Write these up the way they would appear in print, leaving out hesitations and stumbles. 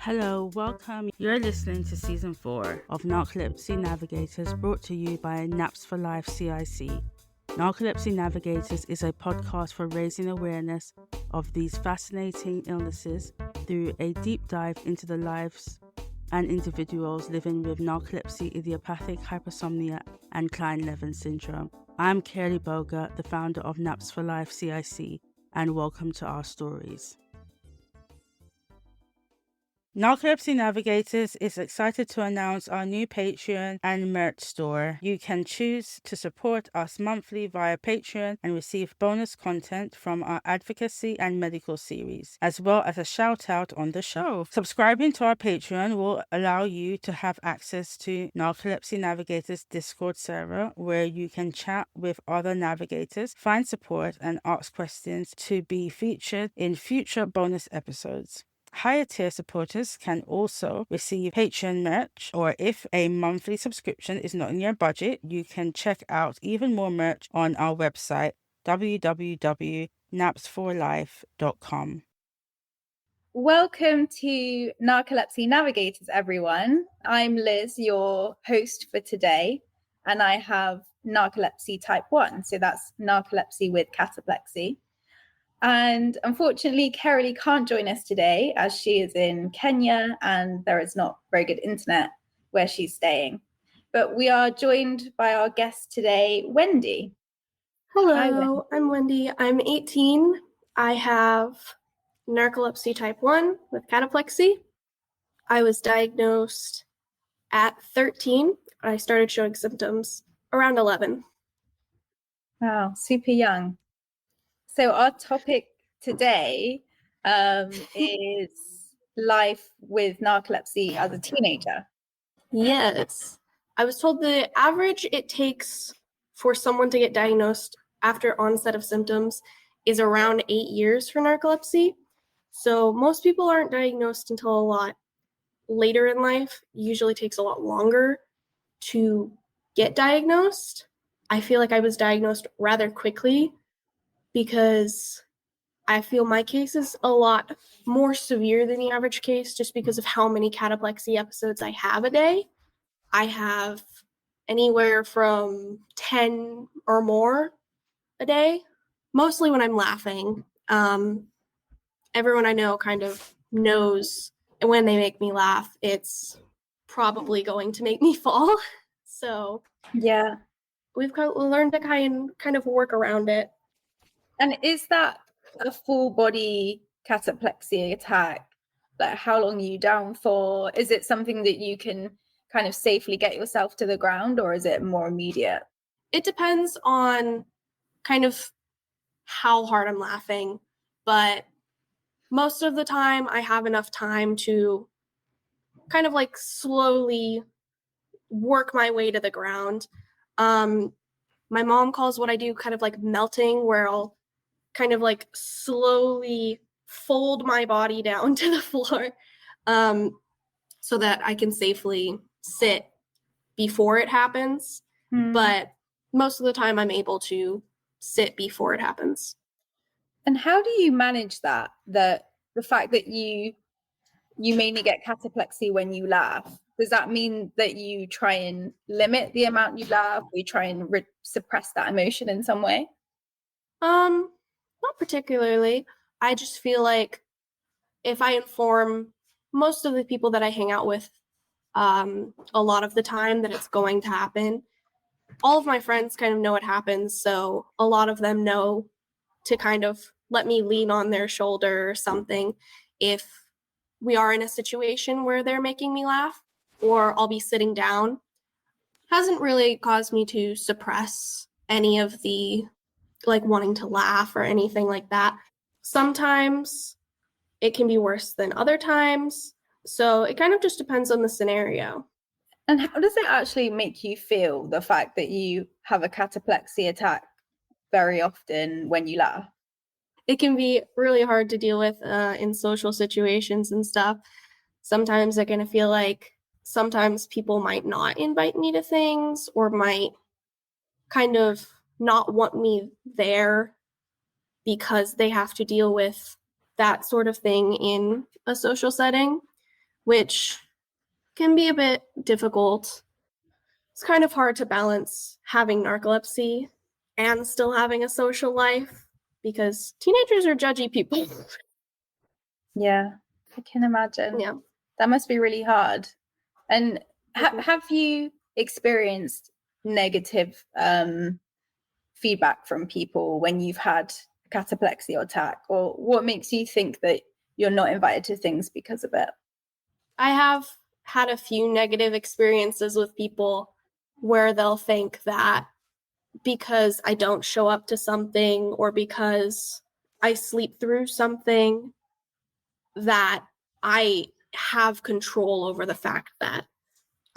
Hello, welcome. You're listening to Season 4 of Narcolepsy Navigators, brought to you by Naps for Life CIC. Narcolepsy Navigators is a podcast for raising awareness of these fascinating illnesses through a deep dive into the lives and individuals living with narcolepsy, idiopathic hypersomnia, and Klein-Levin syndrome. I'm Kelly Boga, the founder of Naps for Life CIC, and welcome to our stories. Narcolepsy Navigators is excited to announce our new Patreon and merch store. You can choose to support us monthly via Patreon and receive bonus content from our advocacy and medical series, as well as a shout out on the show. Subscribing to our Patreon will allow you to have access to Narcolepsy Navigators Discord server, where you can chat with other navigators, find support, and ask questions to be featured in future bonus episodes. Higher tier supporters can also receive Patreon merch, or if a monthly subscription is not in your budget, you can check out even more merch on our website, www.napsforlife.com. Welcome to Narcolepsy Navigators, everyone. I'm Liz, your host for today, and I have narcolepsy type 1, so that's narcolepsy with cataplexy. And unfortunately, Kerry can't join us today as she is in Kenya and there is not very good internet where she's staying. But we are joined by our guest today, Wendy. Hello, Hi, Wendy. I'm Wendy. I'm 18. I have narcolepsy type 1 with cataplexy. I was diagnosed at 13. I started showing symptoms around 11. Wow, super young. So our topic today is life with narcolepsy as a teenager. Yes. I was told the average it takes for someone to get diagnosed after onset of symptoms is around 8 years for narcolepsy. So most people aren't diagnosed until a lot later in life. It usually takes a lot longer to get diagnosed. I feel like I was diagnosed rather quickly because I feel my case is a lot more severe than the average case just because of how many cataplexy episodes I have a day. I have anywhere from 10 or more a day, mostly when I'm laughing. Everyone I know kind of knows when they make me laugh, it's probably going to make me fall. So yeah, we've learned to kind of work around it. And is that a full body cataplexy attack? Like, how long are you down for? Is it something that you can kind of safely get yourself to the ground, or is it more immediate? It depends on kind of how hard I'm laughing, but most of the time I have enough time to kind of like slowly work my way to the ground. My mom calls what I do kind of like melting, where I'll kind of like slowly fold my body down to the floor so that I can safely sit before it happens. But most of the time I'm able to sit before it happens. And how do you manage that? The fact that you mainly get cataplexy when you laugh, does that mean that you try and limit the amount you laugh? Or you try and suppress that emotion in some way? Not particularly. I just feel like if I inform most of the people that I hang out with a lot of the time that it's going to happen, all of my friends kind of know it happens, so a lot of them know to kind of let me lean on their shoulder or something if we are in a situation where they're making me laugh, or I'll be sitting down. Hasn't really caused me to suppress any of the like wanting to laugh or anything like that. Sometimes it can be worse than other times, so it kind of just depends on the scenario. And how does it actually make you feel, the fact that you have a cataplexy attack very often when you laugh? It can be really hard to deal with in social situations and stuff. Sometimes I kind of feel like sometimes people might not invite me to things, or might kind of not want me there because they have to deal with that sort of thing in a social setting. which can be a bit difficult. It's kind of hard to balance having narcolepsy and still having a social life because teenagers are judgy people. Yeah, I can imagine. Yeah. That must be really hard. And have you experienced negative feedback from people when you've had a cataplexy attack, or what makes you think that you're not invited to things because of it? I have had a few negative experiences with people where they'll think that because I don't show up to something or because I sleep through something, that I have control over the fact that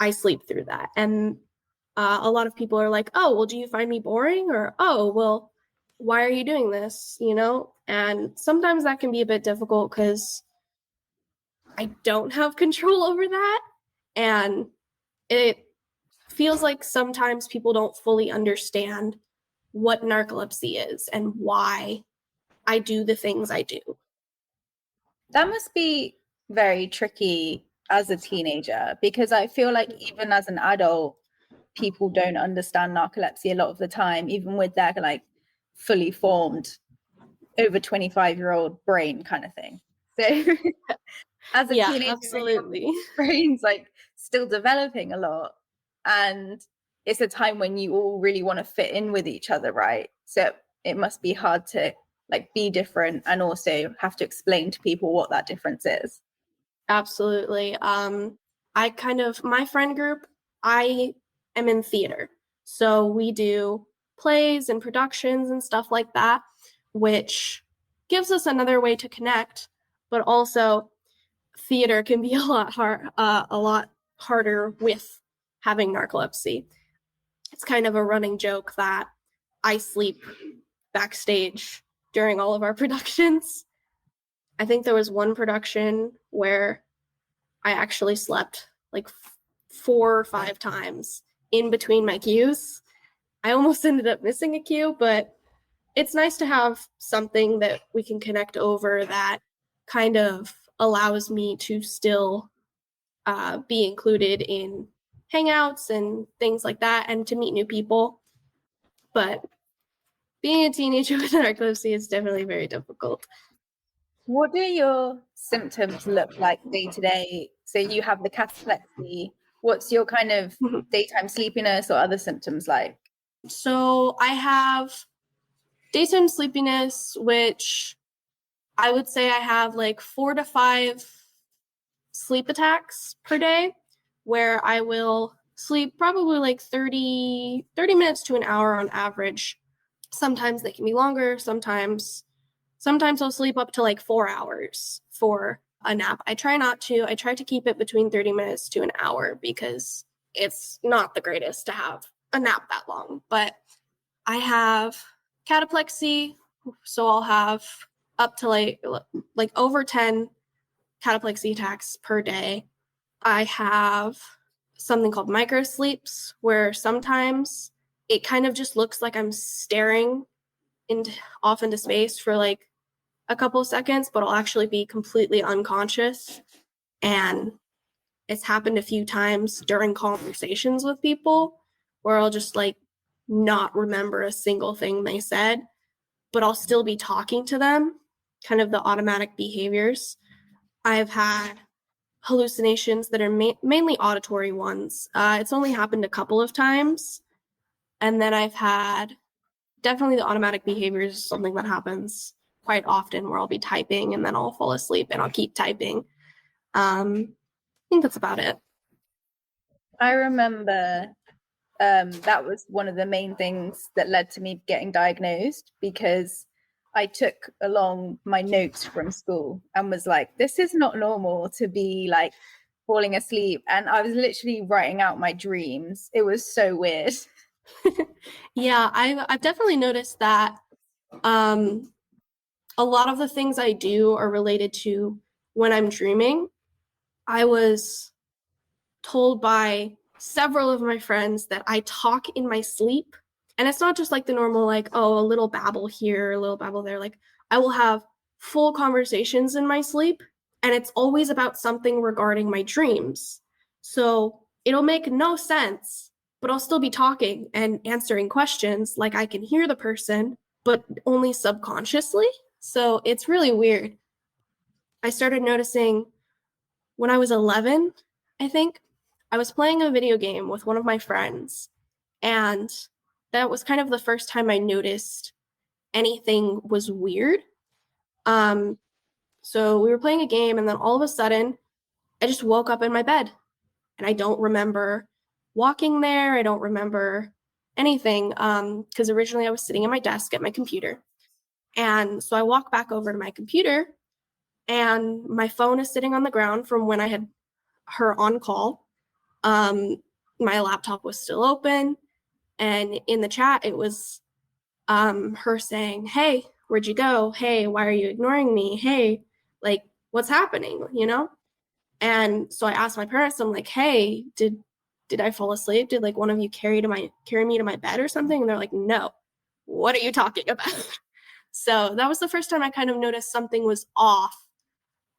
I sleep through that. And a lot of people are like, oh, well, do you find me boring? Or, oh, well, why are you doing this? You know? And sometimes that can be a bit difficult because I don't have control over that. And it feels like sometimes people don't fully understand what narcolepsy is and why I do the things I do. That must be very tricky as a teenager, because I feel like even as an adult, people don't understand narcolepsy a lot of the time, even with their like fully formed over 25-year-old brain kind of thing. So as a teenager, absolutely. brain's like still developing a lot, and it's a time when you all really want to fit in with each other, right? So it must be hard to like be different and also have to explain to people what that difference is. Absolutely. My friend group, I am in theater. So we do plays and productions and stuff like that, which gives us another way to connect, but also theater can be a lot harder with having narcolepsy. It's kind of a running joke that I sleep backstage during all of our productions. I think there was one production where I actually slept like 4 or 5 times in between my cues. I almost ended up missing a cue, but it's nice to have something that we can connect over that kind of allows me to still be included in hangouts and things like that and to meet new people. But being a teenager with narcolepsy is definitely very difficult. What do your symptoms look like day to day? So you have the cataplexy. What's your kind of daytime sleepiness or other symptoms like? So I have daytime sleepiness, which I would say I have like 4 to 5 sleep attacks per day, where I will sleep probably like 30 minutes to an hour on average. Sometimes they can be longer. Sometimes I'll sleep up to like 4 hours for a nap. I try to keep it between 30 minutes to an hour because it's not the greatest to have a nap that long. But I have cataplexy, so I'll have up to like over 10 cataplexy attacks per day. I have something called microsleeps, where sometimes it kind of just looks like I'm staring off into space for like a couple of seconds, but I'll actually be completely unconscious. And it's happened a few times during conversations with people where I'll just like not remember a single thing they said, but I'll still be talking to them, kind of the automatic behaviors. I've had hallucinations that are mainly auditory ones. It's only happened a couple of times. And then I've had definitely the automatic behaviors is something that happens quite often, where I'll be typing and then I'll fall asleep and I'll keep typing. I think that's about it. I remember that was one of the main things that led to me getting diagnosed, because I took along my notes from school and was like, this is not normal to be like falling asleep. And I was literally writing out my dreams. It was so weird. Yeah, I've definitely noticed that a lot of the things I do are related to when I'm dreaming. I was told by several of my friends that I talk in my sleep. And it's not just like the normal, like, oh, a little babble here, a little babble there. Like, I will have full conversations in my sleep. and it's always about something regarding my dreams. So it'll make no sense, but I'll still be talking and answering questions, like I can hear the person, but only subconsciously. So it's really weird. I started noticing when I was 11, I think, I was playing a video game with one of my friends, and that was kind of the first time I noticed anything was weird. So we were playing a game, and then all of a sudden, I just woke up in my bed, and I don't remember walking there. I don't remember anything, because originally I was sitting at my desk at my computer. And so I walk back over to my computer, and my phone is sitting on the ground from when I had her on call. My laptop was still open, and in the chat, it was her saying, "Hey, where'd you go? Hey, why are you ignoring me? Hey, like, what's happening?" And so I asked my parents, I'm like, "Hey, did I fall asleep? Did like one of you carry me to my bed or something?" And they're like, "No. What are you talking about?" So that was the first time I kind of noticed something was off.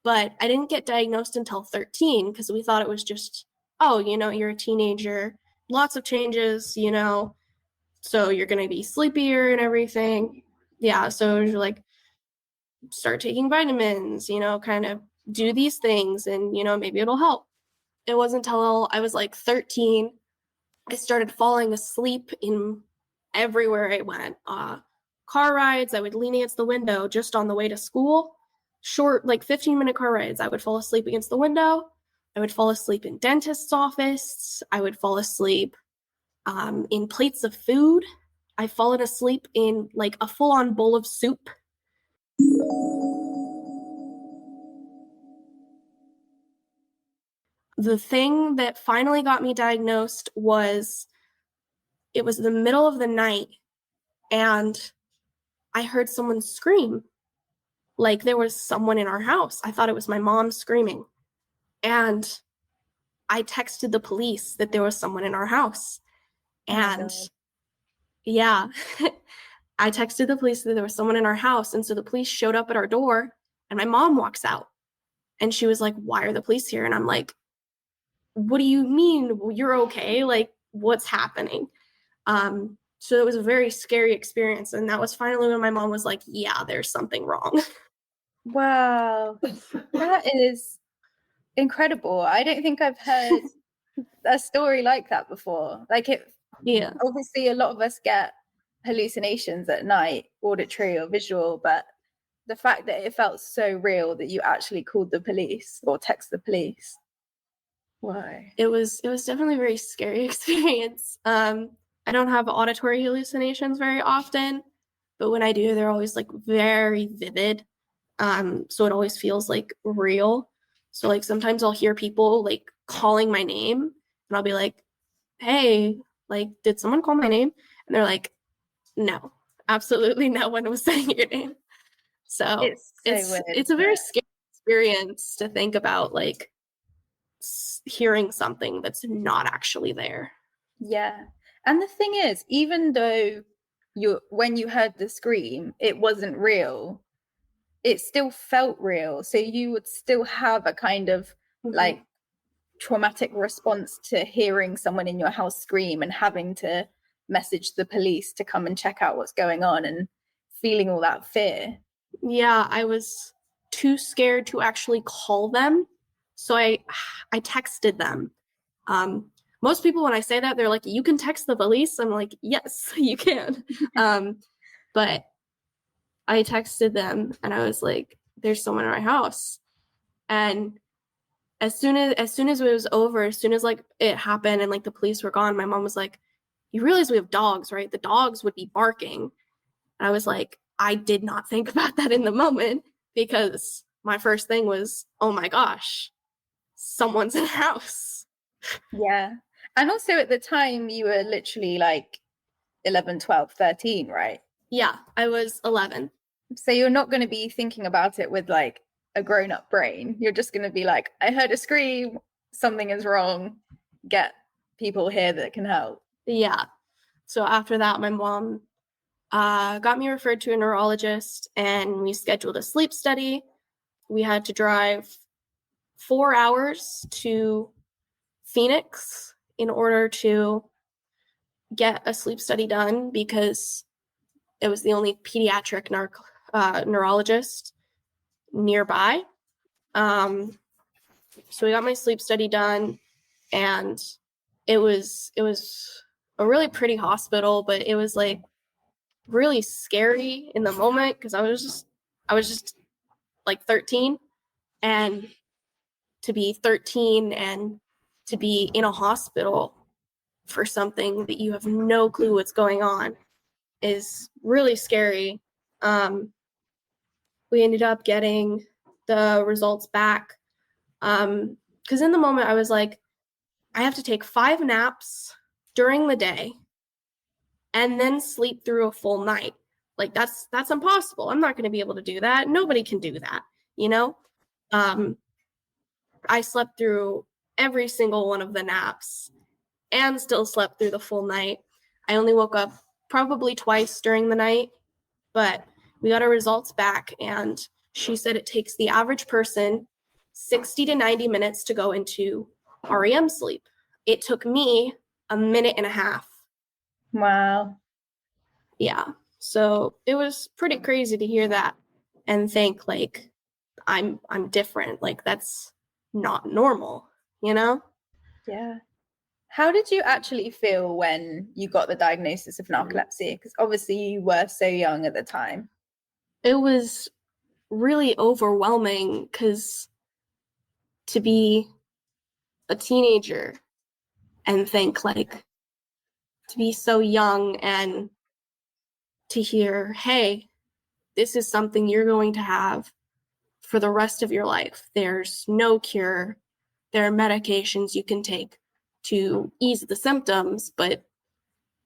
But I didn't get diagnosed until 13 because we thought it was just, oh, you're a teenager, lots of changes, so you're going to be sleepier and everything. Yeah, so you're like, start taking vitamins, kind of do these things, and, maybe it'll help. It wasn't until I was like 13, I started falling asleep in everywhere I went. Car rides, I would lean against the window just on the way to school. Short, like 15-minute car rides, I would fall asleep against the window. I would fall asleep in dentist's office. I would fall asleep in plates of food. I've fallen asleep in like a full-on bowl of soup. The thing that finally got me diagnosed was, it was the middle of the night, and I heard someone scream. Like there was someone in our house. I thought it was my mom screaming. And I texted the police that there was someone in our house. And yeah, I texted the police that there was someone in our house. And so the police showed up at our door, and my mom walks out, and she was like, "Why are the police here?" And I'm like, "What do you mean? You're okay? Like, what's happening?" So it was a very scary experience. And that was finally when my mom was like, "Yeah, there's something wrong." Wow. That is incredible. I don't think I've heard a story like that before. Like Yeah. Obviously a lot of us get hallucinations at night, auditory or visual, but the fact that it felt so real that you actually called the police or text the police. Why? It was definitely a very scary experience. I don't have auditory hallucinations very often, but when I do, they're always like very vivid. So it always feels like real. So like sometimes I'll hear people like calling my name, and I'll be like, "Hey, like, did someone call my name?" And they're like, "No, absolutely no one was saying your name." So it's a very scary experience to think about, like hearing something that's not actually there. Yeah. And the thing is, even though when you heard the scream, it wasn't real, it still felt real. So you would still have a kind of like traumatic response to hearing someone in your house scream and having to message the police to come and check out what's going on and feeling all that fear. Yeah, I was too scared to actually call them. So I texted them. Most people, when I say that, they're like, "You can text the police." I'm like, "Yes, you can." But I texted them, and I was like, "There's someone in my house." And as soon as it was over, as soon as like it happened and like the police were gone, my mom was like, "You realize we have dogs, right? The dogs would be barking." And I was like, I did not think about that in the moment, because my first thing was, oh my gosh, someone's in the house. Yeah. And also at the time you were literally like 11, 12, 13, right? Yeah, I was 11. So you're not going to be thinking about it with like a grown-up brain. You're just going to be like, I heard a scream, something is wrong, get people here that can help. Yeah. So after that, my mom got me referred to a neurologist, and we scheduled a sleep study. We had to drive 4 hours to Phoenix in order to get a sleep study done because it was the only pediatric neurologist nearby. So we got my sleep study done, and it was a really pretty hospital, but it was like really scary in the moment because I was just like 13, and to be 13 and to be in a hospital for something that you have no clue what's going on is really scary. We ended up getting the results back because in the moment I was like, I have to take 5 naps during the day and then sleep through a full night. Like that's impossible. I'm not going to be able to do that. Nobody can do that, you know? I slept through every single one of the naps and still slept through the full night. I only woke up probably twice during the night, but we got our results back, and she said it takes the average person 60 to 90 minutes to go into REM sleep. It took me a minute and a half. Wow. Yeah. So it was pretty crazy to hear that and think like I'm different. Like that's not normal, you know? Yeah. How did you actually feel when you got the diagnosis of narcolepsy? Because obviously you were so young at the time. It was really overwhelming because to be a teenager and think like to be so young and to hear, hey, this is something you're going to have for the rest of your life. There's no cure. There are medications you can take to ease the symptoms, but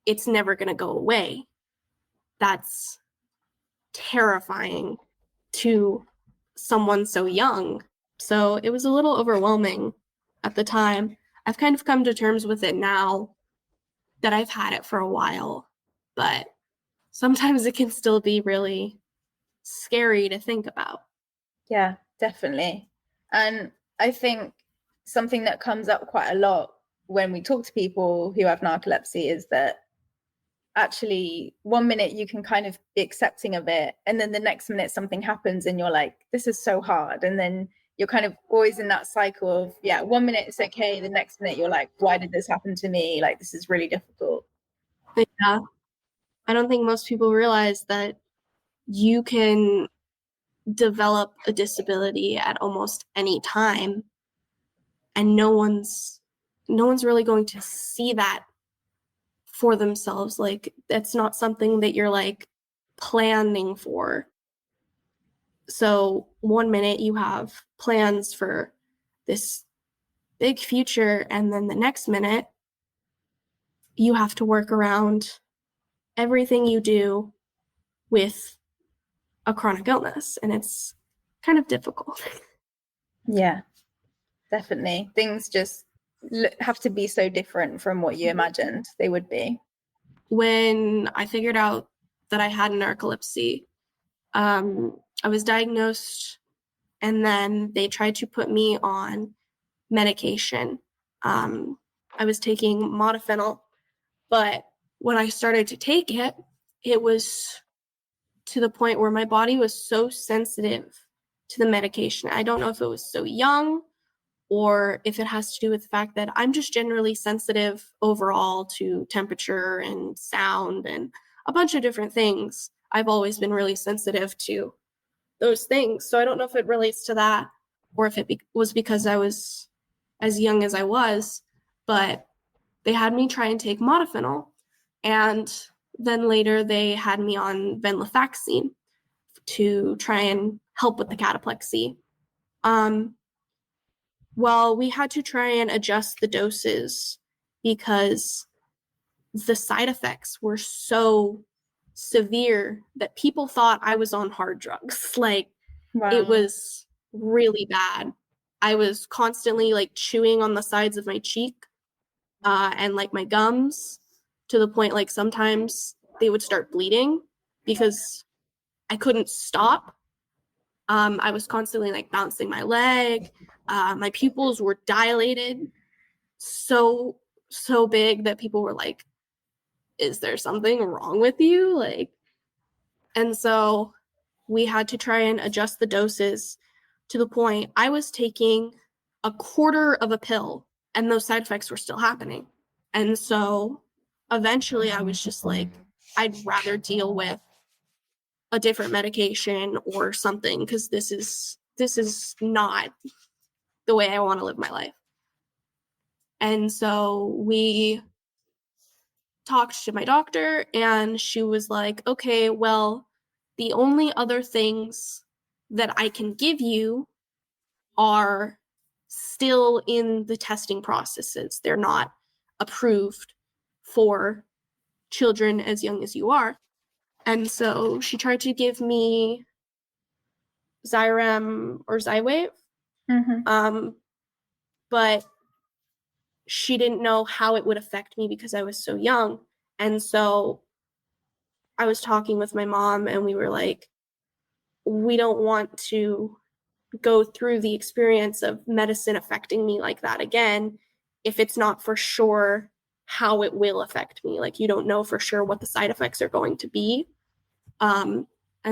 it's never going to go away. That's terrifying to someone so young. So it was a little overwhelming at the time. I've kind of come to terms with it now that I've had it for a while, but sometimes it can still be really scary to think about. Yeah, definitely. And I think something that comes up quite a lot when we talk to people who have narcolepsy is that actually 1 minute you can kind of be accepting of it, and then the next minute something happens and you're like, this is so hard. And then you're kind of always in that cycle of, yeah, 1 minute it's okay, the next minute you're like, why did this happen to me? Like, this is really difficult. But yeah, I don't think most people realize that you can develop a disability at almost any time, and no one's really going to see that for themselves. Like that's not something that you're like planning for. So 1 minute you have plans for this big future, and then the next minute you have to work around everything you do with a chronic illness, and it's kind of difficult. Yeah, definitely. Things just have to be so different from what you imagined they would be. When I figured out that I had narcolepsy, I was diagnosed, and then they tried to put me on medication. I was taking modafinil, but when I started to take it, it was to the point where my body was so sensitive to the medication. I don't know if it was so young or if it has to do with the fact that I'm just generally sensitive overall to temperature and sound and a bunch of different things. I've always been really sensitive to those things. So I don't know if it relates to that or if it was because I was as young as I was, but they had me try and take modafinil, and then later they had me on venlafaxine to try and help with the cataplexy. Well, we had to try and adjust the doses because the side effects were so severe that people thought I was on hard drugs. Like, Wow. It was really bad. I was constantly like chewing on the sides of my cheek and like my gums to the point like sometimes they would start bleeding because I couldn't stop. I was constantly like bouncing my leg. My pupils were dilated so big that people were like, is there something wrong with you? Like, and so we had to try and adjust the doses to the point I was taking a quarter of a pill and those side effects were still happening. And so eventually I was just like, I'd rather deal with a different medication or something, because this is not the way I want to live my life. And so we talked to my doctor and she was like, okay, well, the only other things that I can give you are still in the testing processes. They're not approved for children as young as you are. And so she tried to give me Xyrem or Xywav, but she didn't know how it would affect me because I was so young. And so I was talking with my mom and we were like, we don't want to go through the experience of medicine affecting me like that again if it's not for sure how it will affect me. Like, you don't know for sure what the side effects are going to be. And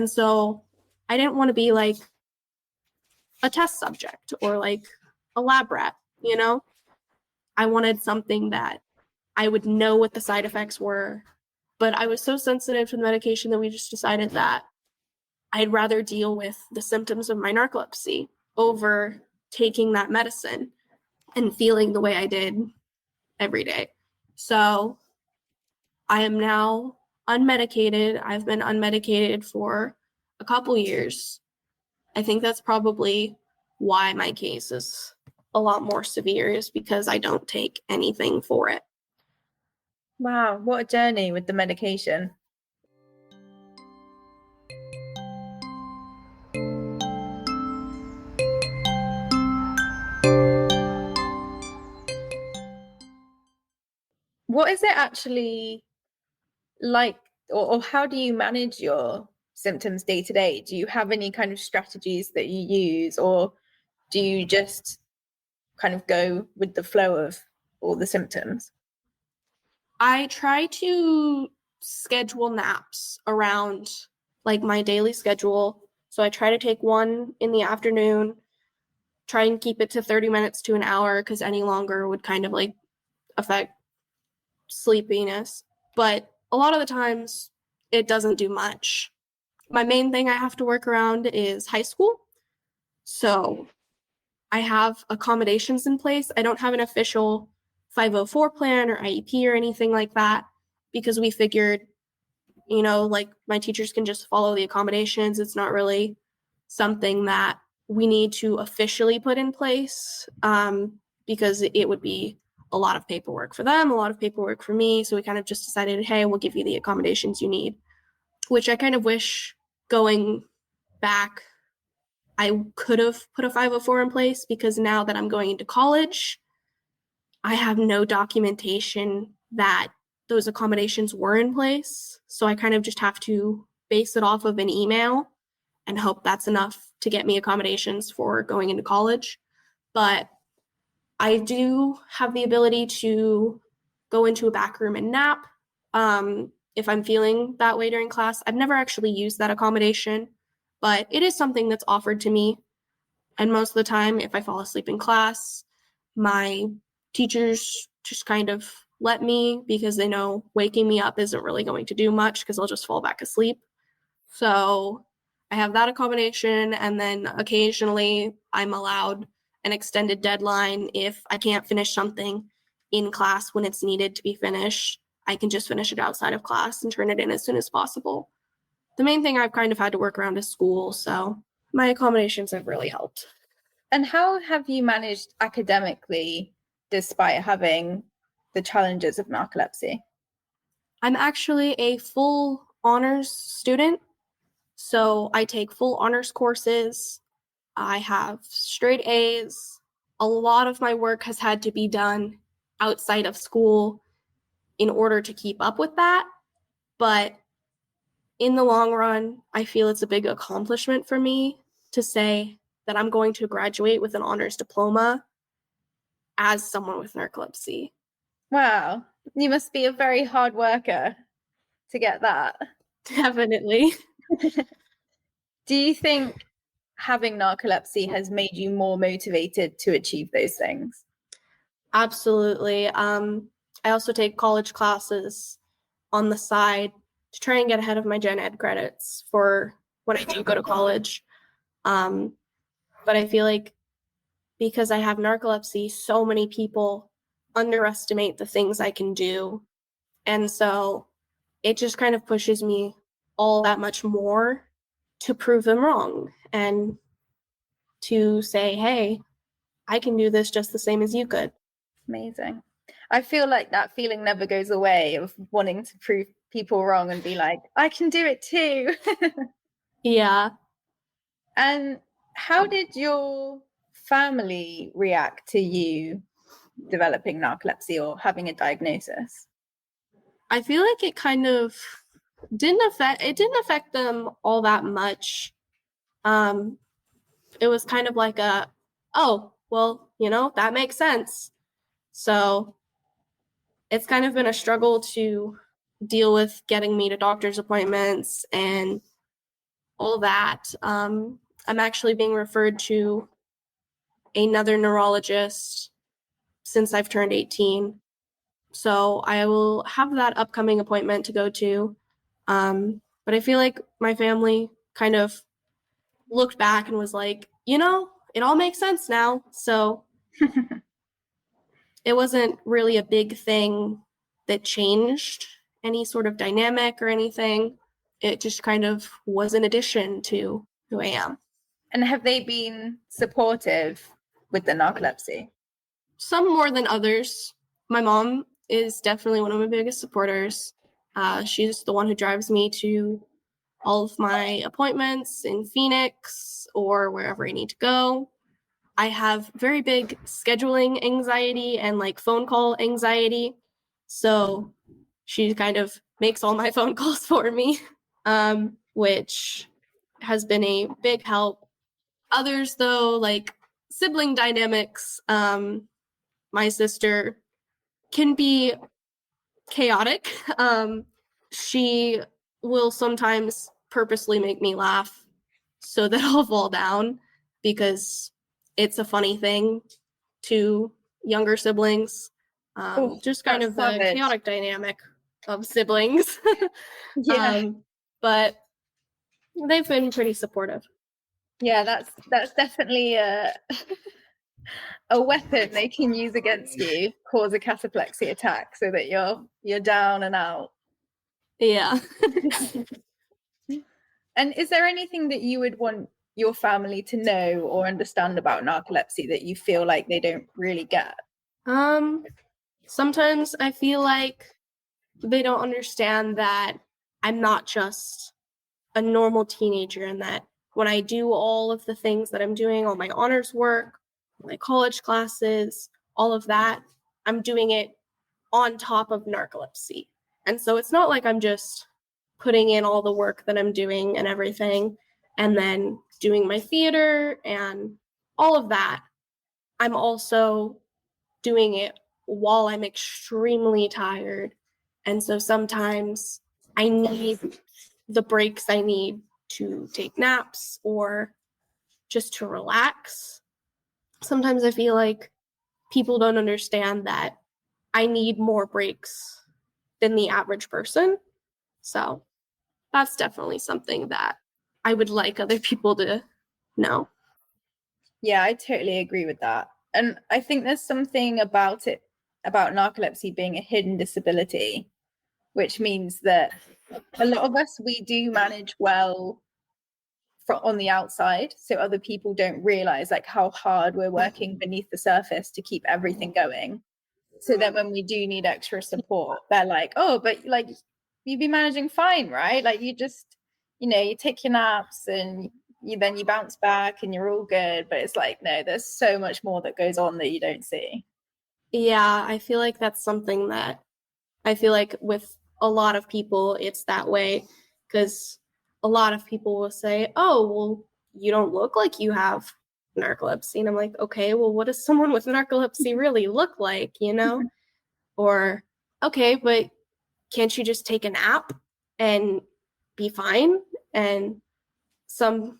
so I didn't want to be like a test subject or like a lab rat, you know? I wanted something that I would know what the side effects were. But I was so sensitive to the medication that we just decided that I'd rather deal with the symptoms of my narcolepsy over taking that medicine and feeling the way I did every day. So I am now unmedicated. I've been unmedicated for a couple years. I think that's probably why my case is a lot more severe, is because I don't take anything for it. Wow, what a journey with the medication. What is it actually like, or how do you manage your symptoms day to day? Do you have any kind of strategies that you use, or do you just kind of go with the flow of all the symptoms? I try to schedule naps around like my daily schedule. So I try to take one in the afternoon, try and keep it to 30 minutes to an hour, because any longer would kind of like affect sleepiness. But a lot of the times it doesn't do much. My main thing I have to work around is high school. So I have accommodations in place. I don't have an official 504 plan or IEP or anything like that, because we figured, you know, like my teachers can just follow the accommodations. It's not really something that we need to officially put in place, because it would be a lot of paperwork for them, a lot of paperwork for me. So we kind of just decided, hey, we'll give you the accommodations you need, which I kind of wish going back I could have put a 504 in place, because now that I'm going into college, I have no documentation that those accommodations were in place. So I kind of just have to base it off of an email and hope that's enough to get me accommodations for going into college. But I do have the ability to go into a back room and nap if I'm feeling that way during class. I've never actually used that accommodation, but it is something that's offered to me. And most of the time, if I fall asleep in class, my teachers just kind of let me, because they know waking me up isn't really going to do much, because I'll just fall back asleep. So I have that accommodation, and then occasionally I'm allowed an extended deadline. If I can't finish something in class when it's needed to be finished, I can just finish it outside of class and turn it in as soon as possible. The main thing I've kind of had to work around is school, so my accommodations have really helped. And how have you managed academically despite having the challenges of narcolepsy? I'm actually a full honors student, so I take full honors courses. I have straight A's. A lot of my work has had to be done outside of school in order to keep up with that. But in the long run, I feel it's a big accomplishment for me to say that I'm going to graduate with an honors diploma as someone with narcolepsy. Wow. You must be a very hard worker to get that. Definitely. Do you think having narcolepsy has made you more motivated to achieve those things? Absolutely. I also take college classes on the side to try and get ahead of my gen ed credits for when I do go to college. But I feel like because I have narcolepsy, so many people underestimate the things I can do. And so it just kind of pushes me all that much more to prove them wrong and to say, hey, I can do this just the same as you could. Amazing. I feel like that feeling never goes away of wanting to prove people wrong and be like, I can do it too. Yeah. And how did your family react to you developing narcolepsy or having a diagnosis? I feel like it kind of didn't affect them all that much. It was kind of like oh, well, that makes sense. So it's kind of been a struggle to deal with getting me to doctor's appointments and all that. I'm actually being referred to another neurologist since I've turned 18. So I will have that upcoming appointment to go to. But I feel like my family kind of looked back and was like, it all makes sense now. So it wasn't really a big thing that changed any sort of dynamic or anything. It just kind of was an addition to who I am. And have they been supportive with the narcolepsy? Some more than others. My mom is definitely one of my biggest supporters. She's the one who drives me to all of my appointments in Phoenix or wherever I need to go. I have very big scheduling anxiety and like phone call anxiety. So she kind of makes all my phone calls for me, which has been a big help. Others, though, like sibling dynamics, my sister can be chaotic. She will sometimes purposely make me laugh so that I'll fall down because it's a funny thing to younger siblings. Just kind of the chaotic dynamic of siblings. Yeah. But they've been pretty supportive. Yeah, that's definitely a weapon they can use against you, cause a cataplexy attack so that you're down and out. Yeah. And is there anything that you would want your family to know or understand about narcolepsy that you feel like they don't really get? Sometimes I feel like they don't understand that I'm not just a normal teenager and that when I do all of the things that I'm doing, all my honors work, my college classes, all of that, I'm doing it on top of narcolepsy. And so it's not like I'm just putting in all the work that I'm doing and everything and then doing my theater and all of that. I'm also doing it while I'm extremely tired. And so sometimes I need the breaks I need to take naps or just to relax. Sometimes I feel like people don't understand that I need more breaks than the average person. So that's definitely something that I would like other people to know. Yeah, I totally agree with that. And I think there's something about narcolepsy being a hidden disability, which means that a lot of us, we do manage well on the outside, so other people don't realize like how hard we're working beneath the surface to keep everything going. So then when we do need extra support, they're like, oh, but like you'd be managing fine, right? Like you just, you take your naps and you bounce back and you're all good. But it's like, no, there's so much more that goes on that you don't see. Yeah, I feel like that's something that I feel like with a lot of people, it's that way because a lot of people will say, oh, well, you don't look like you have narcolepsy. And I'm like, okay, well, what does someone with narcolepsy really look like, you know? Or, okay, but can't you just take a nap and be fine? And some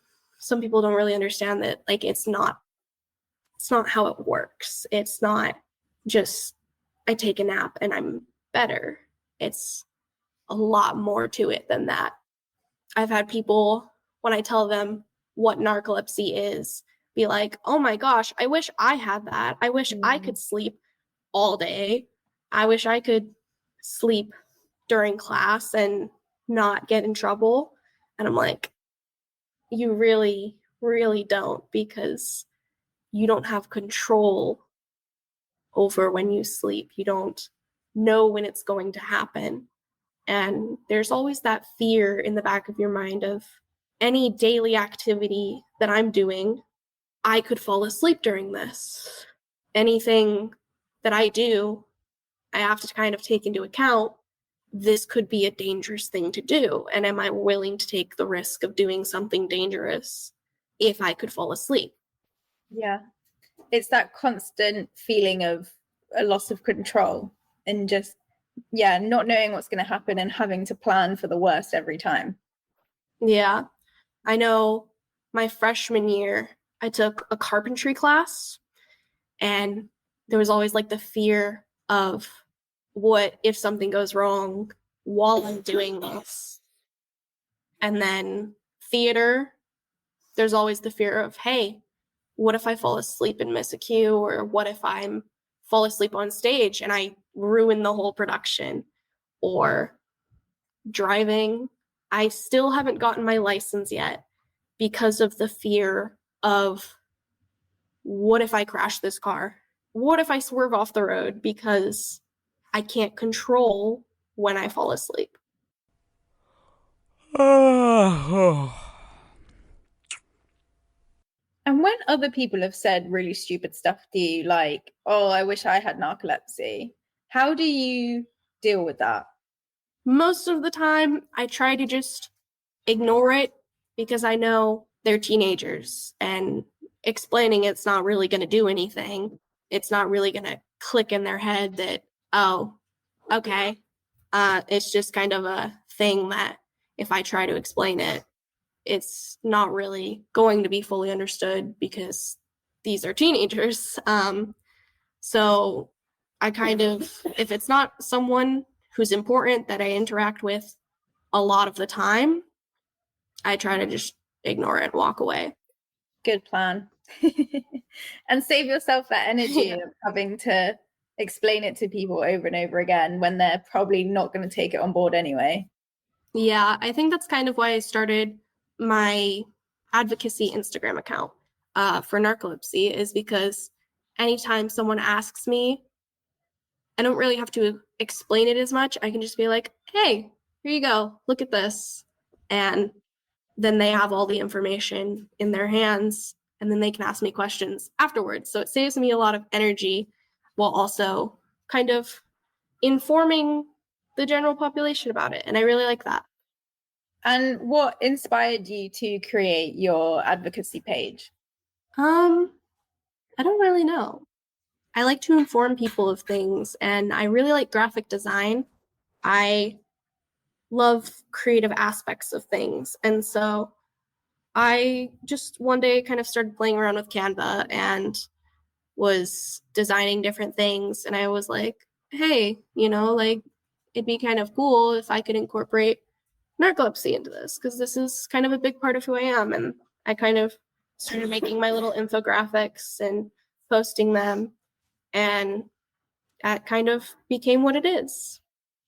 people don't really understand that, like, it's not how it works. It's not just I take a nap and I'm better. It's a lot more to it than that. I've had people, when I tell them what narcolepsy is, be like, oh my gosh, I wish I had that. I wish I could sleep all day. I wish I could sleep during class and not get in trouble. And I'm like, you really, really don't, because you don't have control over when you sleep. You don't know when it's going to happen. And there's always that fear in the back of your mind of any daily activity that I'm doing, I could fall asleep during this. Anything that I do, I have to kind of take into account, this could be a dangerous thing to do. And am I willing to take the risk of doing something dangerous if I could fall asleep? Yeah. It's that constant feeling of a loss of control and just, not knowing what's going to happen and having to plan for the worst every time. Yeah. I know my freshman year, I took a carpentry class, and there was always like the fear of, what if something goes wrong while I'm doing this? And then theater, there's always the fear of, hey, what if I fall asleep and miss a cue? Or what if I'm fall asleep on stage and I ruin the whole production? Or driving, I still haven't gotten my license yet because of the fear of, what if I crash this car? What if I swerve off the road? Because I can't control when I fall asleep. And when other people have said really stupid stuff to you, like, oh, I wish I had narcolepsy, how do you deal with that? Most of the time, I try to just ignore it, because I know they're teenagers, and explaining it's not really going to do anything. It's not really going to click in their head that, oh, okay, it's just kind of a thing that if I try to explain it, it's not really going to be fully understood, because these are teenagers. So I kind of, if it's not someone who's important that I interact with a lot of the time, I try to just ignore it and walk away. Good plan. And save yourself that energy of having to explain it to people over and over again when they're probably not going to take it on board anyway. Yeah, I think that's kind of why I started my advocacy Instagram account for narcolepsy, is because anytime someone asks me, I don't really have to explain it as much. I can just be like, hey, here you go, look at this. And then they have all the information in their hands, and then they can ask me questions afterwards. So it saves me a lot of energy, while also kind of informing the general population about it. And I really like that. And what inspired you to create your advocacy page? I don't really know. I like to inform people of things, and I really like graphic design. I love creative aspects of things. And so I just one day kind of started playing around with Canva and was designing different things. And I was like, hey, like, it'd be kind of cool if I could incorporate narcolepsy into this, because this is kind of a big part of who I am. And I kind of started making my little infographics and posting them, and that kind of became what it is.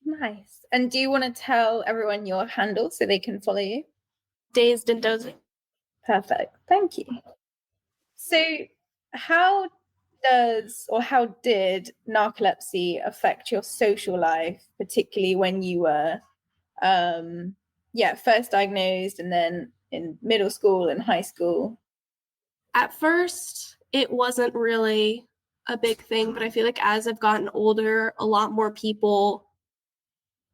Nice. And do you want to tell everyone your handle so they can follow you? Dazed and dozing. Perfect. Thank you. So how did narcolepsy affect your social life, particularly when you were first diagnosed and then in middle school and high school? At first, it wasn't really a big thing, but I feel like as I've gotten older, a lot more people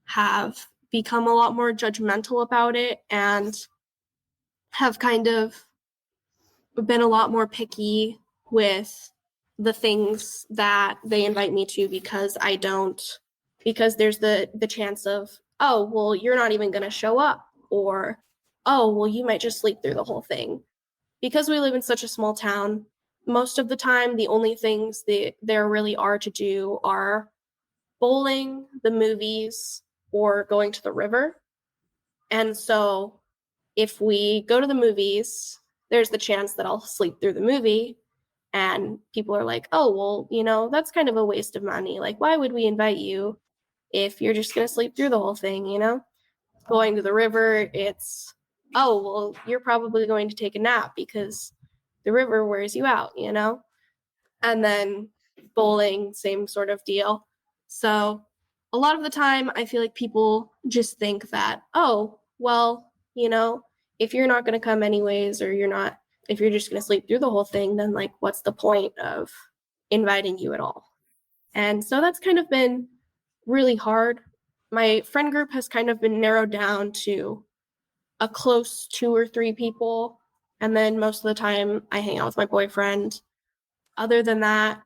have become a lot more judgmental about it, and have kind of been a lot more picky with the things that they invite me to because there's the chance of, oh, well, you're not even going to show up, or, oh, well, you might just sleep through the whole thing. Because we live in such a small town, most of the time, the only things there really are to do are bowling, the movies, or going to the river. And so if we go to the movies, there's the chance that I'll sleep through the movie. And people are like, oh, well, that's kind of a waste of money. Like, why would we invite you if you're just going to sleep through the whole thing, Going to the river, it's, oh, well, you're probably going to take a nap because the river wears you out, And then bowling, same sort of deal. So a lot of the time, I feel like people just think that, oh, well, if you're not going to come anyways, or if you're just going to sleep through the whole thing, then like, what's the point of inviting you at all? And so that's kind of been really hard. My friend group has kind of been narrowed down to a close 2 or 3 people. And then most of the time I hang out with my boyfriend. Other than that,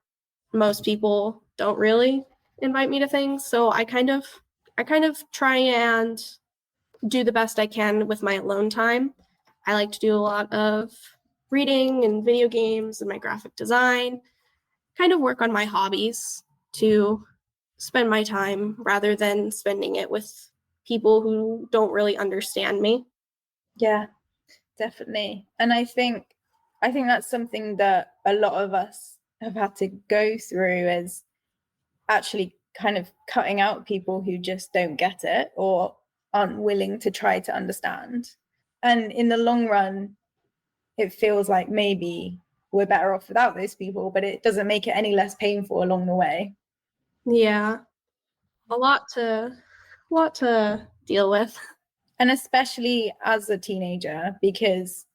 most people don't really invite me to things. So I kind of try and do the best I can with my alone time. I like to do a lot of reading and video games and my graphic design, kind of work on my hobbies to spend my time rather than spending it with people who don't really understand me. Yeah, definitely. And I think that's something that a lot of us have had to go through, is actually kind of cutting out people who just don't get it or aren't willing to try to understand. And in the long run, it feels like maybe we're better off without those people, but it doesn't make it any less painful along the way. Yeah. A lot to deal with. And especially as a teenager, because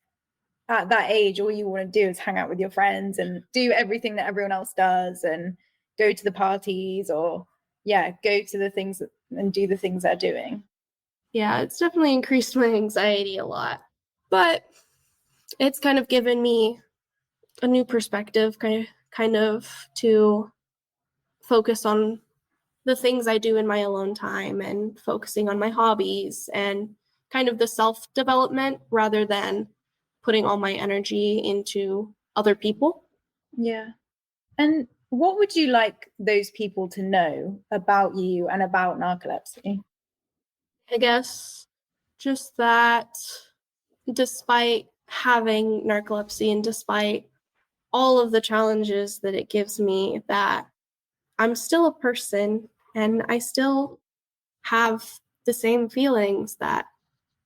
at that age, all you want to do is hang out with your friends and do everything that everyone else does and go to the parties, or go to the things and do the things they're doing. Yeah, it's definitely increased my anxiety a lot, but it's kind of given me a new perspective, kind of to focus on the things I do in my alone time and focusing on my hobbies and kind of the self-development rather than putting all my energy into other people. Yeah. And what would you like those people to know about you and about narcolepsy? I guess just that despite having narcolepsy and despite all of the challenges that it gives me, that I'm still a person and I still have the same feelings that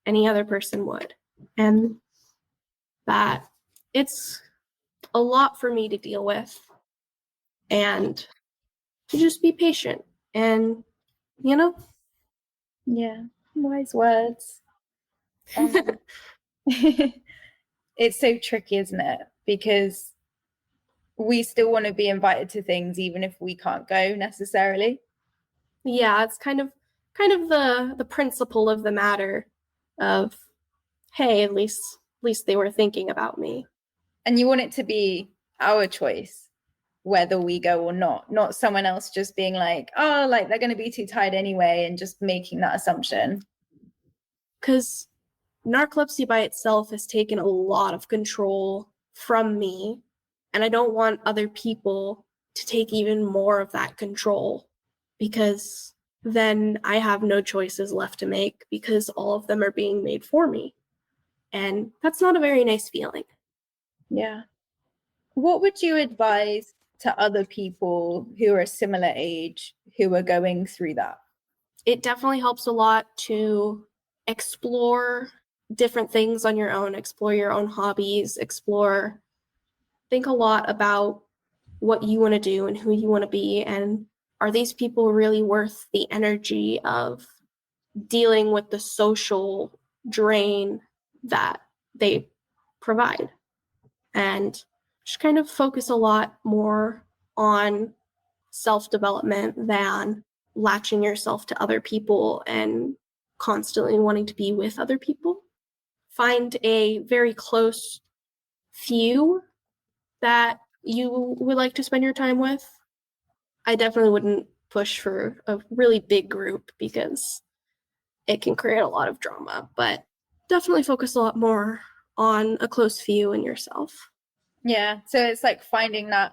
any other person would. And that it's a lot for me to deal with, and to just be patient and, Yeah, wise words. It's so tricky, isn't it? Because we still want to be invited to things even if we can't go necessarily. Yeah, it's kind of the principle of the matter of, hey, at least they were thinking about me. And you want it to be our choice whether we go or not someone else just being like, oh, like they're going to be too tired anyway, and just making that assumption. Because narcolepsy by itself has taken a lot of control from me, and I don't want other people to take even more of that control, because then I have no choices left to make because all of them are being made for me. And that's not a very nice feeling. Yeah. What would you advise to other people who are a similar age who are going through that? It definitely helps a lot to explore different things on your own, explore your own hobbies, think a lot about what you want to do and who you want to be, and are these people really worth the energy of dealing with the social drain that they provide. And just kind of focus a lot more on self-development than latching yourself to other people and constantly wanting to be with other people. Find a very close few that you would like to spend your time with. I definitely wouldn't push for a really big group because it can create a lot of drama, but definitely focus a lot more on a close few and yourself. Yeah, so it's like finding that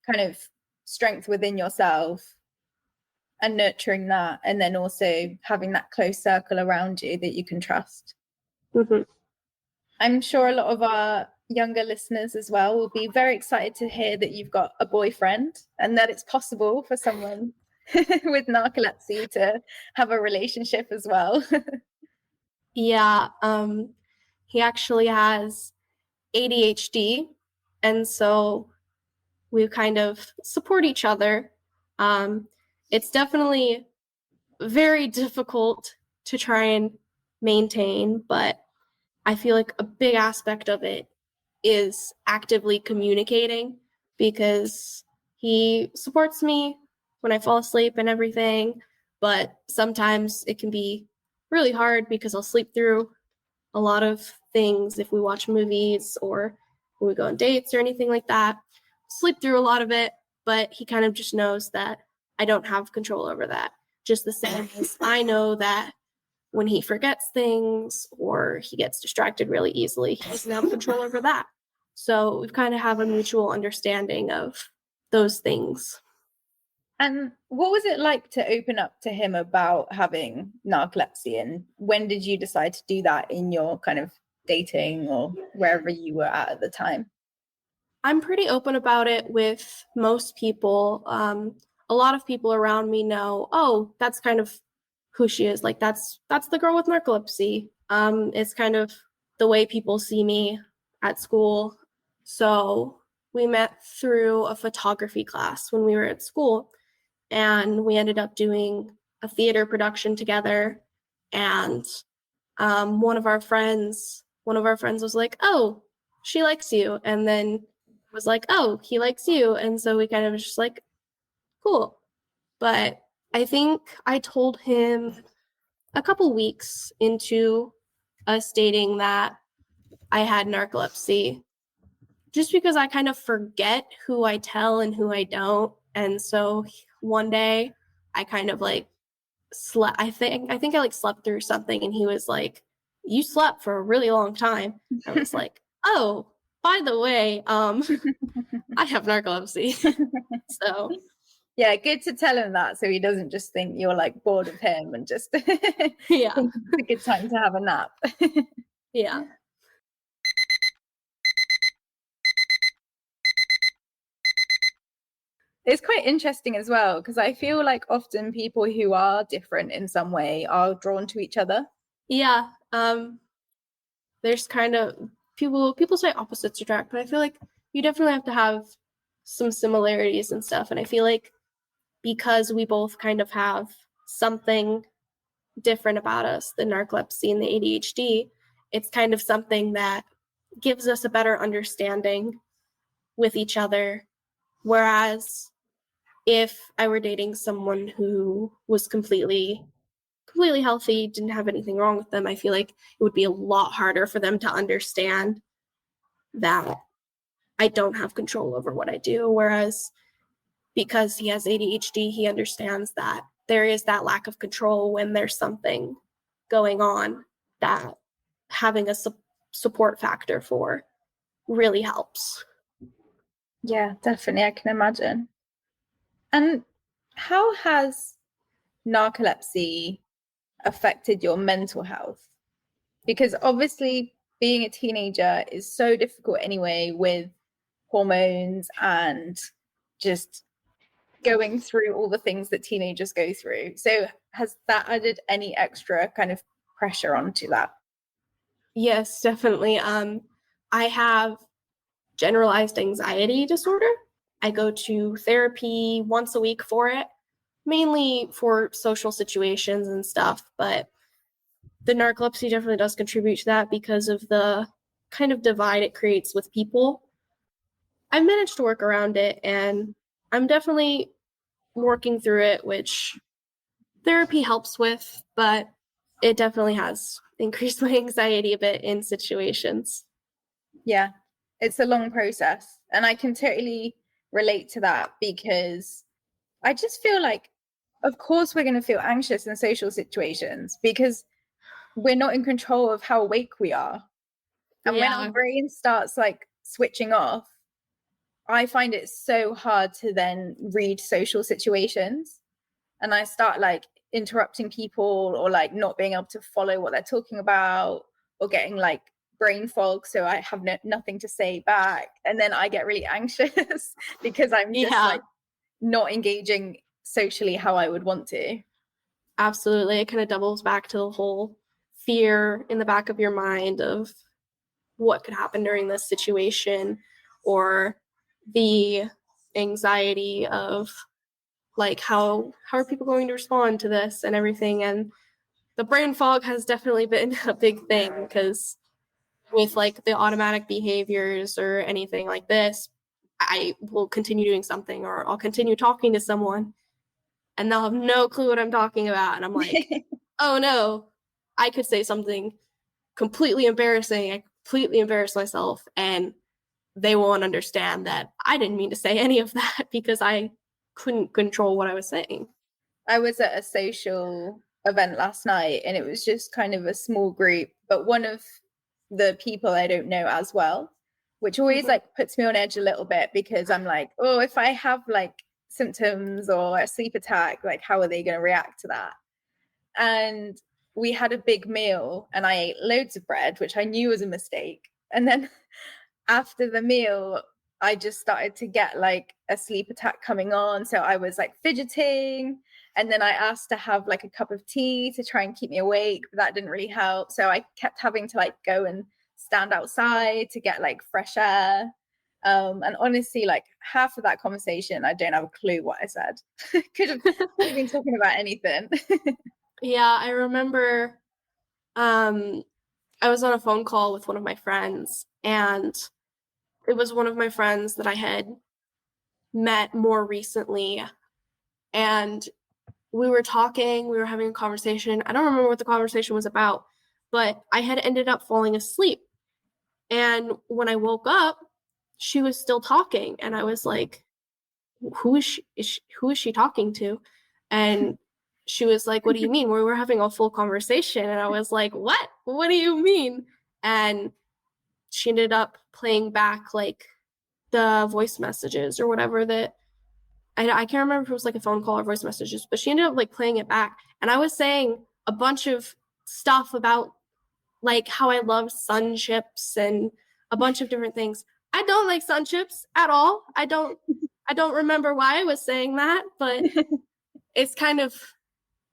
kind of strength within yourself and nurturing that, and then also having that close circle around you that you can trust. Mm-hmm. I'm sure a lot of our younger listeners as well will be very excited to hear that you've got a boyfriend and that it's possible for someone with narcolepsy to have a relationship as well. Yeah, he actually has ADHD, and so we kind of support each other. It's definitely very difficult to try and maintain, but I feel like a big aspect of it is actively communicating, because he supports me when I fall asleep and everything, but sometimes it can be really hard because I'll sleep through a lot of things if we watch movies or when we go on dates or anything like that. Sleep through a lot of it, but he kind of just knows that I don't have control over that. Just the same as I know that when he forgets things or he gets distracted really easily, he doesn't have control over that. So we kind of have a mutual understanding of those things. And what was it like to open up to him about having narcolepsy, and when did you decide to do that in your kind of dating or wherever you were at the time? I'm pretty open about it with most people. A lot of people around me know, oh, that's kind of who she is. Like that's the girl with narcolepsy. It's kind of the way people see me at school. So we met through a photography class when we were at school, and we ended up doing a theater production together. And one of our friends was like, oh, she likes you, and then was like, oh, he likes you. And so we kind of was just like, cool. But I think I told him a couple weeks into us dating that I had narcolepsy, just because I kind of forget who I tell and who I don't. And so one day I kind of like slept. I think I like slept through something, and he was like, you slept for a really long time. I was like, oh, by the way, I have narcolepsy. So Yeah, good to tell him that so he doesn't just think you're like bored of him and just yeah. think it's a good time to have a nap. Yeah. It's quite interesting as well, because I feel like often people who are different in some way are drawn to each other. Yeah. There's kind of people say opposites attract, but I feel like you definitely have to have some similarities and stuff. And I feel like because we both kind of have something different about us, the narcolepsy and the ADHD, it's kind of something that gives us a better understanding with each other. Whereas if I were dating someone who was completely healthy, didn't have anything wrong with them, I feel like it would be a lot harder for them to understand that I don't have control over what I do. Whereas because he has ADHD, he understands that there is that lack of control when there's something going on, that having a support factor for really helps. Yeah, definitely. I can imagine. And how has narcolepsy affected your mental health? Because obviously being a teenager is so difficult anyway, with hormones and just going through all the things that teenagers go through. So has that added any extra kind of pressure onto that? Yes, definitely. I have generalized anxiety disorder. I go to therapy once a week for it, mainly for social situations and stuff, but the narcolepsy definitely does contribute to that because of the kind of divide it creates with people. I've managed to work around it, and I'm definitely working through it, which therapy helps with, but it definitely has increased my anxiety a bit in situations. Yeah. It's a long process, and I can totally relate to that, because I just feel like, of course we're going to feel anxious in social situations because we're not in control of how awake we are. And when our Yeah. brain starts like switching off, I find it so hard to then read social situations, and I start like interrupting people, or like not being able to follow what they're talking about, or getting like brain fog, so I have nothing to say back, and then I get really anxious because I'm just Yeah, like not engaging socially how I would want to. absolutely. It kind of doubles back to the whole fear in the back of your mind of what could happen during this situation, or the anxiety of like how are people going to respond to this and everything. And the brain fog has definitely been a big thing, because with like the automatic behaviors or anything like this, I will continue doing something, or I'll continue talking to someone and they'll have no clue what I'm talking about, and I'm like, oh no, I could say something completely embarrassing, I completely embarrass myself, and they won't understand that I didn't mean to say any of that because I couldn't control what I was saying. I was at a social event last night, and it was just kind of a small group, but one of the people I don't know as well, which always like puts me on edge a little bit, because I'm like, oh, if I have like symptoms or a sleep attack, like how are they going to react to that? And we had a big meal, and I ate loads of bread, which I knew was a mistake. And then after the meal, I just started to get like a sleep attack coming on. So I was like fidgeting. And then I asked to have like a cup of tea to try and keep me awake, but that didn't really help. So I kept having to like go and stand outside to get like fresh air. And honestly, like half of that conversation, I don't have a clue what I said. Could have been talking about anything. Yeah, I remember I was on a phone call with one of my friends, and it was one of my friends that I had met more recently, and we were talking, we were having a conversation. I don't remember what the conversation was about, but I had ended up falling asleep. And when I woke up, she was still talking, and I was like, who is she talking to? And she was like, what do you mean? We were having a full conversation. And I was like, what do you mean? And she ended up playing back like the voice messages or whatever that I can't remember if it was like a phone call or voice messages, but she ended up like playing it back. And I was saying a bunch of stuff about like how I love sun chips and a bunch of different things. I don't like sun chips at all. I don't remember why I was saying that, but it's kind of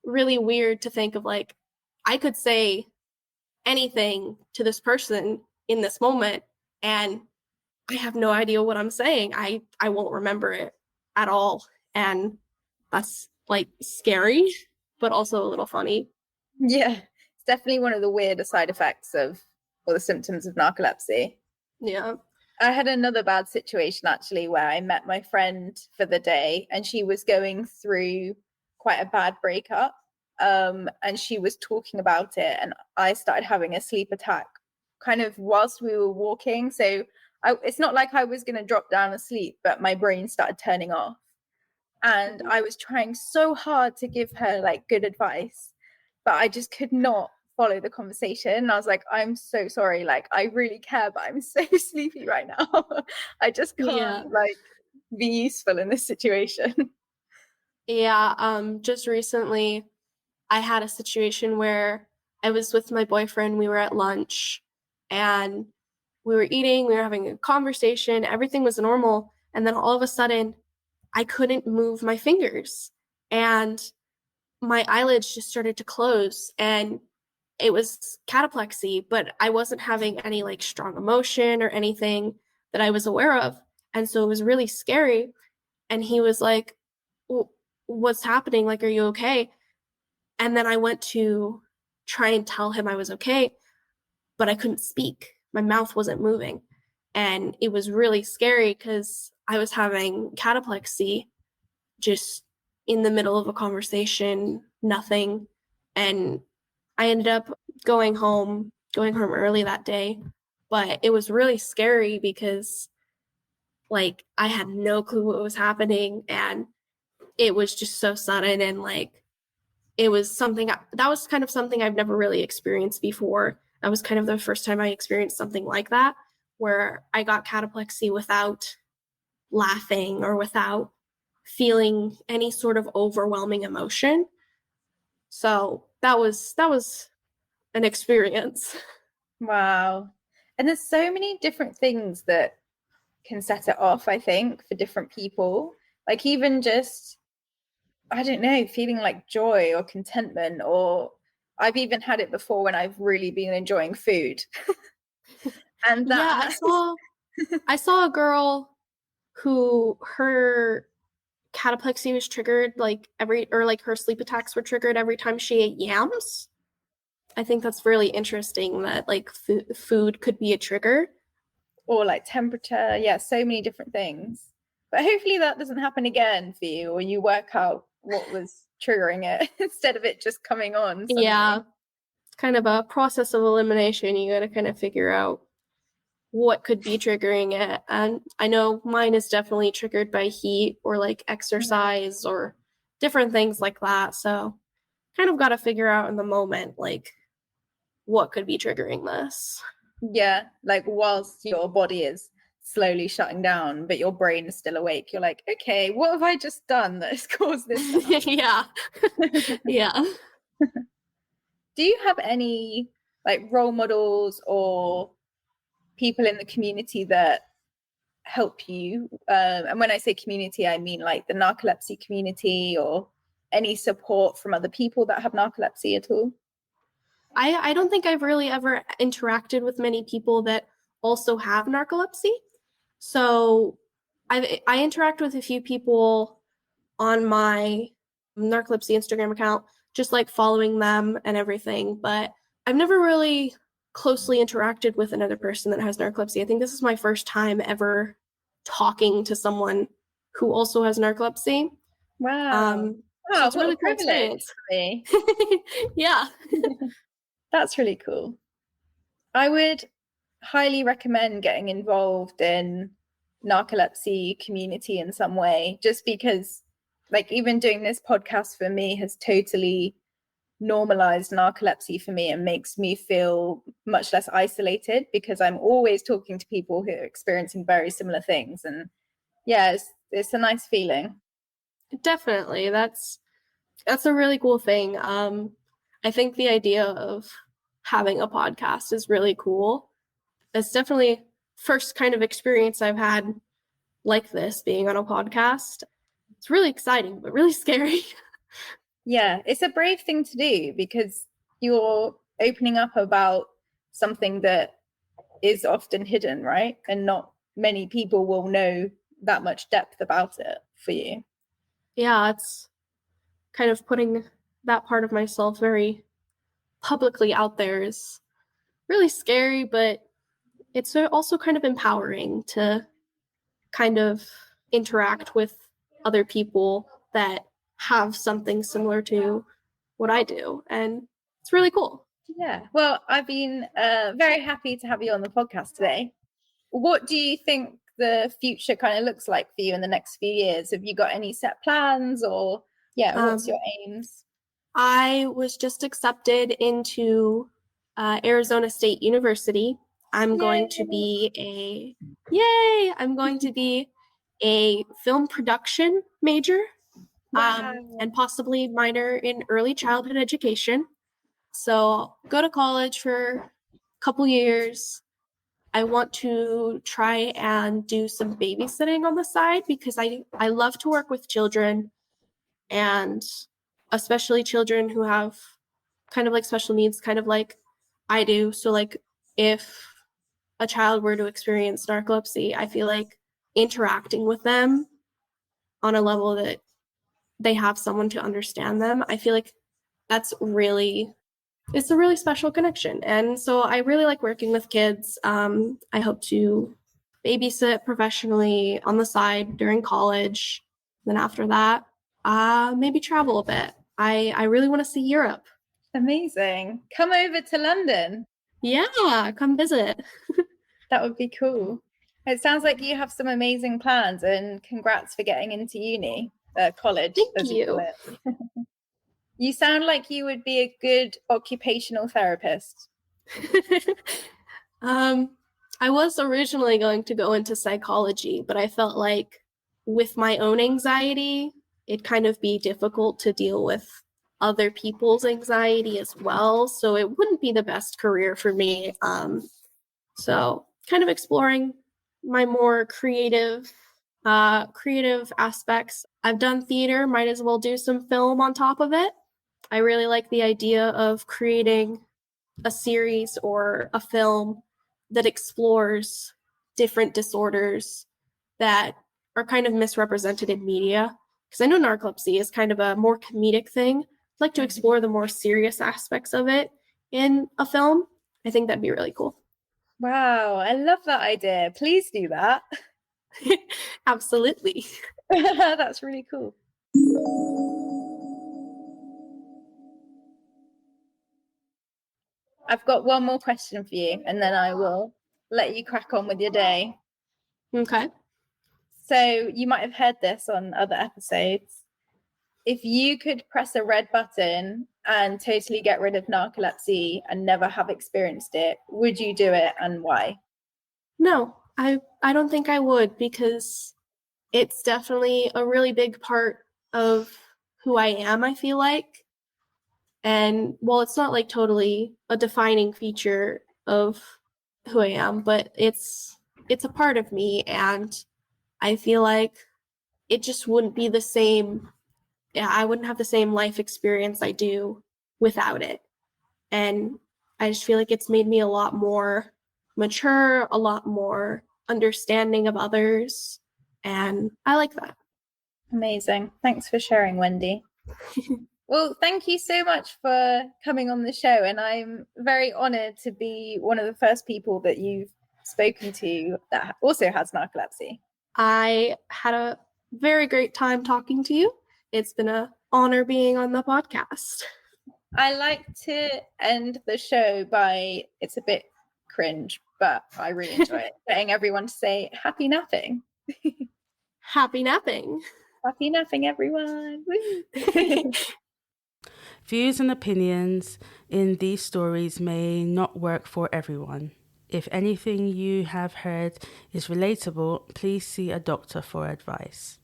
really weird to think of like I could say anything to this person in this moment, and I have no idea what I'm saying. I won't remember it at all. And that's like scary, but also a little funny. Yeah, it's definitely one of the weirder side effects of, or the symptoms of narcolepsy. Yeah. I had another bad situation actually, where I met my friend for the day, and she was going through quite a bad breakup. And she was talking about it, and I started having a sleep attack kind of whilst we were walking. So it's not like I was going to drop down asleep, but my brain started turning off. And I was trying so hard to give her like good advice, but I just could not follow the conversation. And I was like, I'm so sorry, like I really care, but I'm so sleepy right now. I just Yeah. can't like be useful in this situation. Yeah. Just recently I had a situation where I was with my boyfriend, we were at lunch, and we were eating, we were having a conversation, everything was normal, and then all of a sudden I couldn't move my fingers, and my eyelids just started to close, and it was cataplexy, but I wasn't having any like strong emotion or anything that I was aware of. And so it was really scary. And he was like, what's happening? Like, are you okay? And then I went to try and tell him I was okay, but I couldn't speak. My mouth wasn't moving. And it was really scary because I was having cataplexy just in the middle of a conversation, nothing. And I ended up going home early that day. but it was really scary because like I had no clue what was happening, and it was just so sudden, and like it was something that was kind of something I've never really experienced before. That was kind of the first time I experienced something like that, where I got cataplexy without laughing or without feeling any sort of overwhelming emotion. So that was an experience. Wow. And there's so many different things that can set it off, I think, for different people. Like even just, I don't know, feeling like joy or contentment, or I've even had it before when I've really been enjoying food. And that I saw a girl who her cataplexy was triggered like her sleep attacks were triggered every time she ate yams. I think that's really interesting that like food could be a trigger. Or like temperature. Yeah, so many different things. But hopefully that doesn't happen again for you, or you work out what was triggering it instead of it just coming on suddenly. Yeah. It's kind of a process of elimination. You got to kind of figure out what could be triggering it. And I know mine is definitely triggered by heat or like exercise or different things like that. So kind of got to figure out in the moment, like what could be triggering this. Yeah, like whilst your body is slowly shutting down, but your brain is still awake, you're like, okay, what have I just done that has caused this? Yeah. Yeah. Do you have any like role models or people in the community that help you? And when I say community, I mean like the narcolepsy community, or any support from other people that have narcolepsy at all? I don't think I've really ever interacted with many people that also have narcolepsy. So I interact with a few people on my narcolepsy Instagram account, just like following them and everything. But I've never really closely interacted with another person that has narcolepsy. I think this is my first time ever talking to someone who also has narcolepsy. Wow. So it's What really a cool privilege experience. for me. Yeah. That's really cool. I would highly recommend getting involved in narcolepsy community in some way, just because like even doing this podcast for me has totally normalized narcolepsy for me and makes me feel much less isolated, because I'm always talking to people who are experiencing very similar things. And yeah, it's a nice feeling. Definitely. That's a really cool thing. I think the idea of having a podcast is really cool. It's definitely first kind of experience I've had like this, being on a podcast. It's really exciting, but really scary. Yeah, it's a brave thing to do, because you're opening up about something that is often hidden, right? And not many people will know that much depth about it for you. Yeah, it's kind of putting that part of myself very publicly out there is really scary, but it's also kind of empowering to kind of interact with other people that have something similar to what I do. And it's really cool. Yeah. Well, I've been very happy to have you on the podcast today. What do you think the future kind of looks like for you in the next few years? Have you got any set plans, or what's your aims? I was just accepted into Arizona State University. I'm going to be I'm going to be a film production major, and possibly minor in early childhood education. So go to college for a couple years. I want to try and do some babysitting on the side, because I love to work with children, and especially children who have kind of like special needs, kind of like I do. So like if a child were to experience narcolepsy, I feel like interacting with them on a level that they have someone to understand them, I feel like it's a really special connection. And so I really like working with kids. I hope to babysit professionally on the side during college. Then after that, maybe travel a bit. I really want to see Europe. Amazing. Come over to London. Yeah, come visit. That would be cool. It sounds like you have some amazing plans, and congrats for getting into college. Thank as you. call it. You sound like you would be a good occupational therapist. I was originally going to go into psychology, but I felt like with my own anxiety, it'd kind of be difficult to deal with other people's anxiety as well. So it wouldn't be the best career for me. So kind of exploring my more creative aspects. I've done theater, might as well do some film on top of it. I really like the idea of creating a series or a film that explores different disorders that are kind of misrepresented in media. Because I know narcolepsy is kind of a more comedic thing. I'd like to explore the more serious aspects of it in a film. I think that'd be really cool. Wow, I love that idea. Please do that. Absolutely. That's really cool. I've got one more question for you, and then I will let you crack on with your day. Okay. So you might have heard this on other episodes. If you could press a red button and totally get rid of narcolepsy and never have experienced it, would you do it, and why? No, I don't think I would, because it's definitely a really big part of who I am, I feel like. And while it's not like totally a defining feature of who I am, but it's a part of me, and I feel like it just wouldn't be the same. I wouldn't have the same life experience I do without it. And I just feel like it's made me a lot more mature, a lot more understanding of others, and I like that. Amazing. Thanks for sharing, Wendy. Well, thank you so much for coming on the show, and I'm very honored to be one of the first people that you've spoken to that also has narcolepsy. I had a very great time talking to you. It's been an honor being on the podcast. I like to end the show by, it's a bit cringe, but I really enjoy it, getting everyone to say happy napping. Happy napping. Happy napping, everyone. Views and opinions in these stories may not work for everyone. If anything you have heard is relatable, please see a doctor for advice.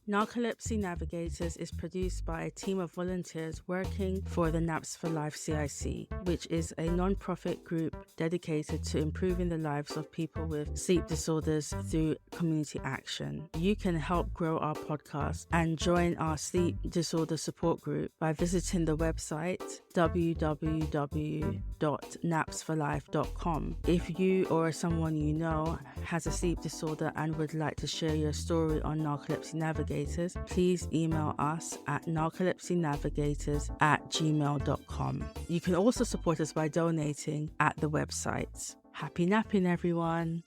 Narcolepsy Navigators is produced by a team of volunteers working for the Naps for Life CIC, which is a non-profit group dedicated to improving the lives of people with sleep disorders through community action. You can help grow our podcast and join our sleep disorder support group by visiting the website www.napsforlife.com. If you or someone you know has a sleep disorder and would like to share your story on Narcolepsy Navigators, please email us at narcolepsynavigators@gmail.com. You can also support us by donating at the website. Happy napping, everyone!